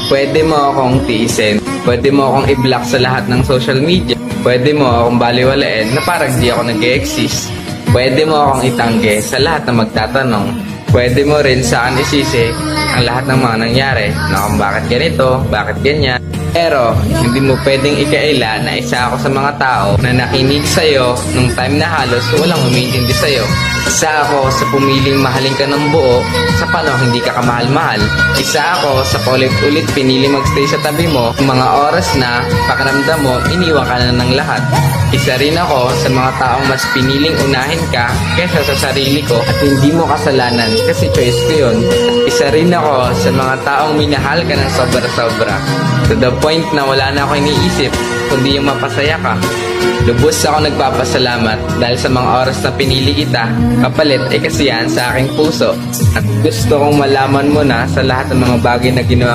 Pwede mo akong tiisin. Pwede mo akong i-block sa lahat ng social media. Pwede mo akong baliwalain na parang di ako nag-e-exist. Pwede mo akong itanggi sa lahat na magtatanong. Pwede mo rin sa akin isisi ang lahat ng mga nangyari na kung bakit ganito, bakit ganyan. Pero, hindi mo pwedeng ikaila na isa ako sa mga tao na nakinig sa'yo nung time na halos walang umintindi sa'yo. Isa ako sa pumiling mahalin ka ng buo sa panahon hindi ka kamahal-mahal. Isa ako sa paulit-ulit pinili magstay sa tabi mo kung mga oras na pakiramdam mo iniwan ka na ng lahat. Isa rin ako sa mga taong mas piniling unahin ka kaysa sa sarili ko at hindi mo kasalanan kasi choice ko yun. Isa rin ako sa mga taong minahal ka ng sobra-sobra. To the point na wala na ako iniisip kundi yung mapasaya ka. Lubos ako nagpapasalamat dahil sa mga oras na pinili kita, kapalit ay kasiyahan sa aking puso. At gusto kong malaman mo na sa lahat ng mga bagay na ginawa